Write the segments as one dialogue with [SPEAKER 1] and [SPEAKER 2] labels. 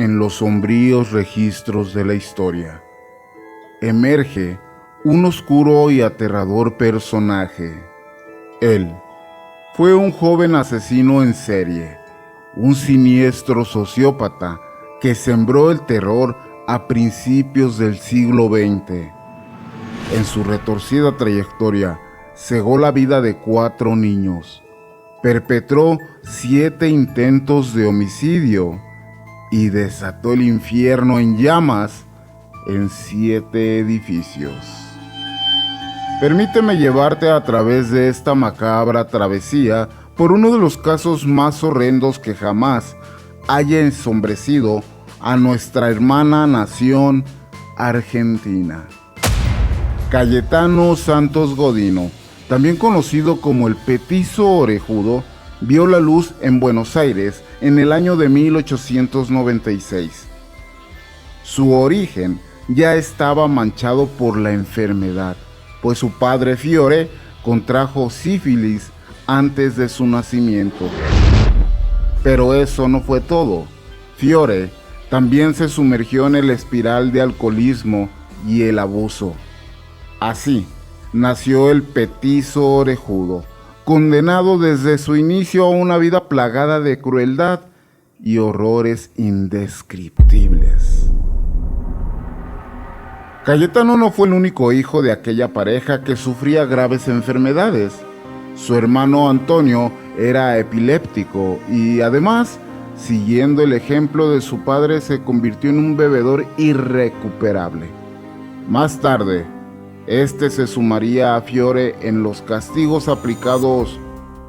[SPEAKER 1] en los sombríos registros de la historia, emerge un oscuro y aterrador personaje. Él fue un joven asesino en serie, un siniestro sociópata que sembró el terror a principios del siglo XX. En su retorcida trayectoria, cegó la vida de 4 niños, perpetró 7 intentos de homicidio y desató el infierno en llamas en 7 edificios. Permíteme llevarte a través de esta macabra travesía por uno de los casos más horrendos que jamás haya ensombrecido a nuestra hermana nación Argentina. Cayetano Santos Godino, también conocido como el Petizo Orejudo, vio la luz en Buenos Aires en el año de 1896. Su origen ya estaba manchado por la enfermedad, pues su padre Fiore contrajo sífilis antes de su nacimiento. Pero eso no fue todo. Fiore también se sumergió en el espiral de alcoholismo y el abuso. Así nació el Petizo Orejudo, condenado desde su inicio a una vida plagada de crueldad y horrores indescriptibles. Cayetano no fue el único hijo de aquella pareja que sufría graves enfermedades. Su hermano Antonio era epiléptico y además, siguiendo el ejemplo de su padre, se convirtió en un bebedor irrecuperable. Más tarde, este se sumaría a Fiore en los castigos aplicados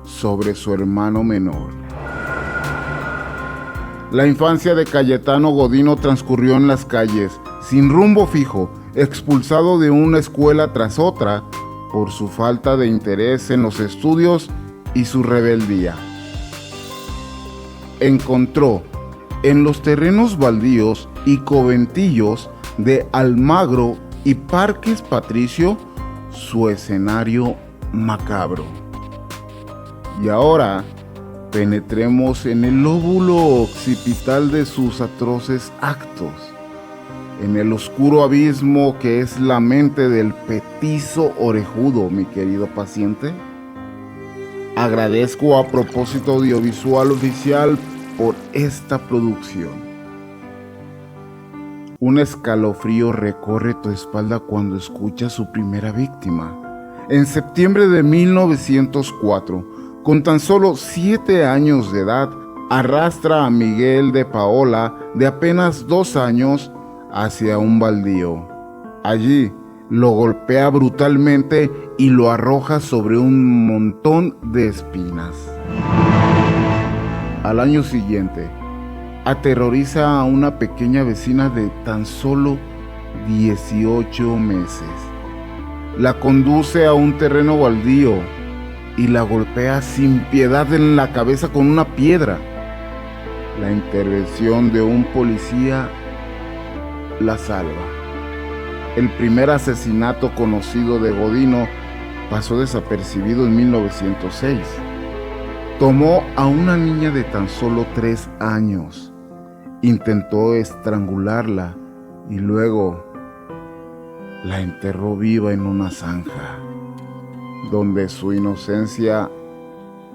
[SPEAKER 1] sobre su hermano menor. La infancia de Cayetano Godino transcurrió en las calles, sin rumbo fijo, expulsado de una escuela tras otra por su falta de interés en los estudios y su rebeldía. Encontró en los terrenos baldíos y conventillos de Almagro y Parques Patricio su escenario macabro. Y ahora penetremos en el lóbulo occipital de sus atroces actos, en el oscuro abismo que es la mente del Petizo Orejudo, mi querido paciente. Agradezco a Propósito Audiovisual Oficial por esta producción. Un escalofrío recorre tu espalda cuando escuchas su primera víctima. En septiembre de 1904, con tan solo 7 años de edad, arrastra a Miguel de Paola, de apenas 2 años, hacia un baldío. Allí lo golpea brutalmente y lo arroja sobre un montón de espinas. Al año siguiente, aterroriza a una pequeña vecina de tan solo 18 meses. La conduce a un terreno baldío y la golpea sin piedad en la cabeza con una piedra. La intervención de un policía la salva. El primer asesinato conocido de Godino pasó desapercibido en 1906. Tomó a una niña de tan solo 3 años. Intentó estrangularla y luego la enterró viva en una zanja, donde su inocencia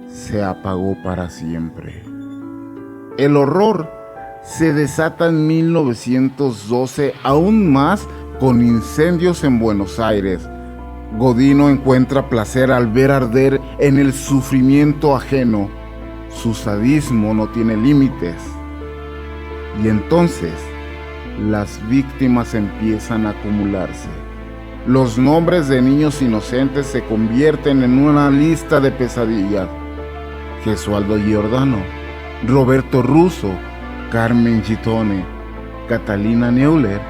[SPEAKER 1] se apagó para siempre. El horror se desata en 1912, aún más con incendios en Buenos Aires. Godino encuentra placer al ver arder en el sufrimiento ajeno. Su sadismo no tiene límites. Y entonces, las víctimas empiezan a acumularse. Los nombres de niños inocentes se convierten en una lista de pesadillas. Gesualdo Giordano, Roberto Russo, Carmen Gitone, Catalina Neuler,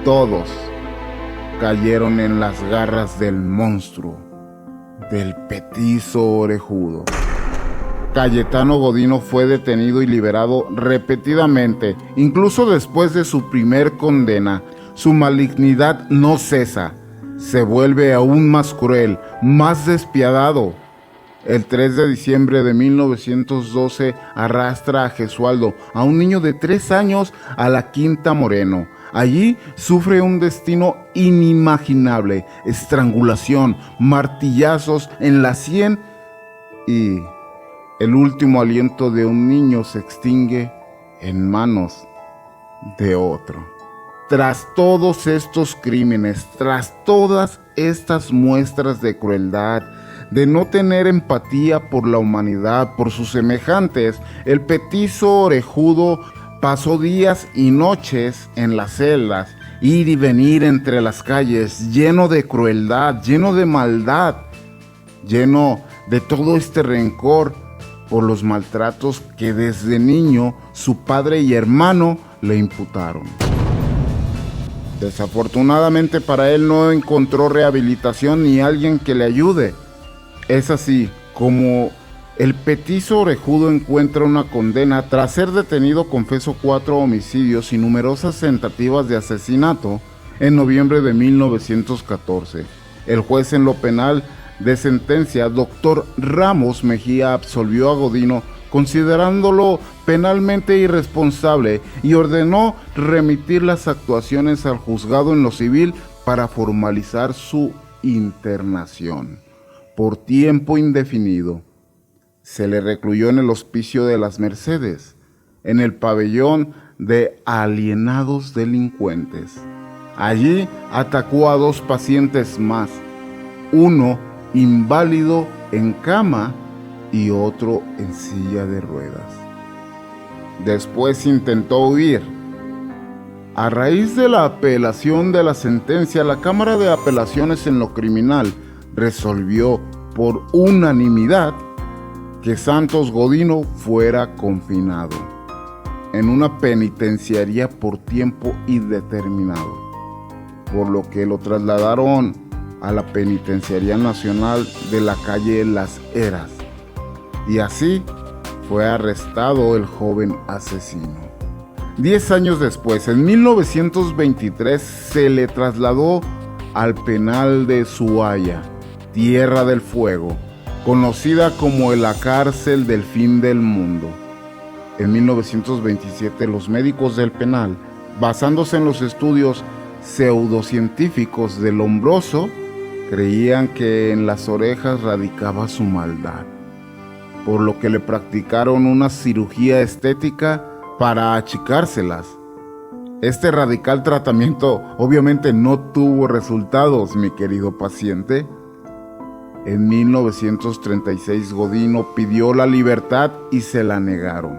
[SPEAKER 1] todos cayeron en las garras del monstruo, del Petizo Orejudo. Cayetano Godino fue detenido y liberado repetidamente, incluso después de su primer condena. Su malignidad no cesa, se vuelve aún más cruel, más despiadado. El 3 de diciembre de 1912 arrastra a Gesualdo, a un niño de 3 años, a la Quinta Moreno. Allí sufre un destino inimaginable: estrangulación, martillazos en la sien y el último aliento de un niño se extingue en manos de otro. Tras todos estos crímenes, tras todas estas muestras de crueldad, de no tener empatía por la humanidad, por sus semejantes, el petizo orejudo pasó días y noches en las celdas, ir y venir entre las calles, lleno de crueldad, lleno de maldad, lleno de todo este rencor por los maltratos que desde niño su padre y hermano le imputaron. Desafortunadamente para él no encontró rehabilitación ni alguien que le ayude. Es así como el petizo orejudo encuentra una condena tras ser detenido. Confesó 4 homicidios y numerosas tentativas de asesinato en noviembre de 1914. El juez en lo penal de sentencia, Dr. Ramos Mejía, absolvió a Godino considerándolo penalmente irresponsable y ordenó remitir las actuaciones al juzgado en lo civil para formalizar su internación por tiempo indefinido. Se le recluyó en el Hospicio de las Mercedes, en el pabellón de alienados delincuentes. Allí atacó a 2 pacientes más, uno inválido en cama y otro en silla de ruedas. Después intentó huir. A raíz de la apelación de la sentencia, la Cámara de Apelaciones en lo Criminal resolvió por unanimidad que Santos Godino fuera confinado en una penitenciaría por tiempo indeterminado, por lo que lo trasladaron a la Penitenciaría Nacional de la calle Las Heras, y así fue arrestado el joven asesino. 10 años después, en 1923, se le trasladó al penal de Ushuaia, Tierra del Fuego, conocida como la cárcel del fin del mundo. En 1927, los médicos del penal, basándose en los estudios pseudocientíficos de Lombroso, creían que en las orejas radicaba su maldad, por lo que le practicaron una cirugía estética para achicárselas. Este radical tratamiento obviamente no tuvo resultados, mi querido paciente. En 1936 Godino pidió la libertad y se la negaron.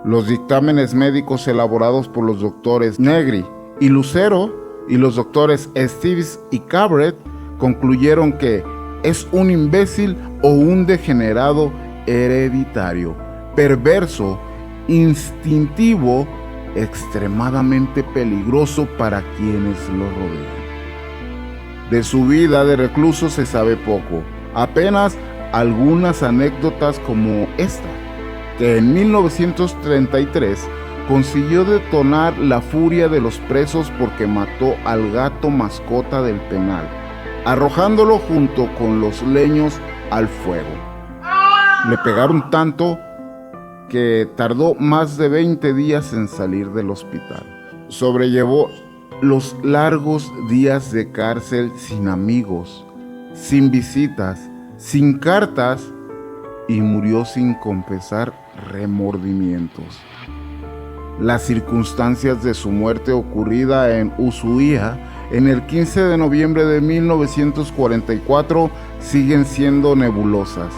[SPEAKER 1] Los dictámenes médicos elaborados por los doctores Negri y Lucero y los doctores Steves y Cabret concluyeron que es un imbécil o un degenerado hereditario, perverso, instintivo, extremadamente peligroso para quienes lo rodean. De su vida de recluso se sabe poco, apenas algunas anécdotas como esta, que en 1933 consiguió detonar la furia de los presos porque mató al gato mascota del penal, arrojándolo junto con los leños al fuego. Le pegaron tanto que tardó más de 20 días en salir del hospital. Sobrellevó los largos días de cárcel sin amigos, sin visitas, sin cartas, y murió sin confesar remordimientos. Las circunstancias de su muerte, ocurrida en Ushuaia en el 15 de noviembre de 1944, siguen siendo nebulosas.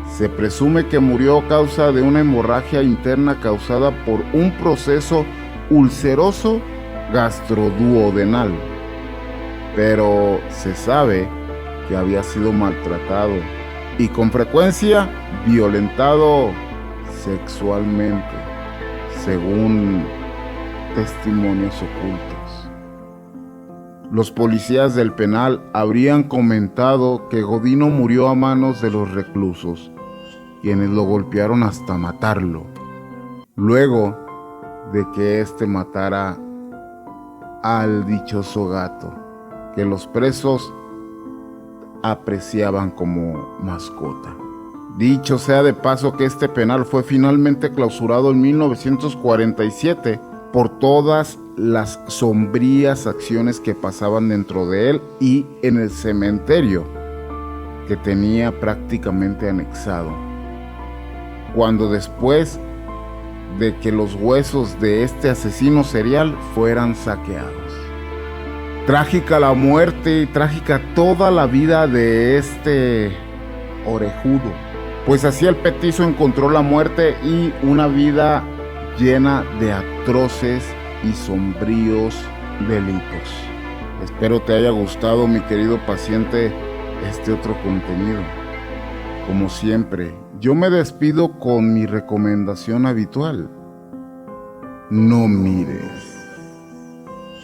[SPEAKER 1] Se presume que murió a causa de una hemorragia interna causada por un proceso ulceroso gastroduodenal, pero se sabe que había sido maltratado y con frecuencia violentado sexualmente, según testimonios ocultos. Los policías del penal habrían comentado que Godino murió a manos de los reclusos, quienes lo golpearon hasta matarlo, luego de que éste matara al dichoso gato que los presos apreciaban como mascota. Dicho sea de paso que este penal fue finalmente clausurado en 1947 por todas las sombrías acciones que pasaban dentro de él y en el cementerio que tenía prácticamente anexado. Cuando después de que los huesos de este asesino serial fueran saqueados. Trágica la muerte y trágica toda la vida de este orejudo, pues así el petizo encontró la muerte y una vida llena de atroces y sombríos delitos. Espero te haya gustado, mi querido paciente, este otro contenido. Como siempre, yo me despido con mi recomendación habitual. No mires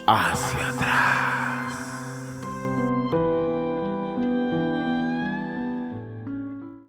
[SPEAKER 1] hacia atrás.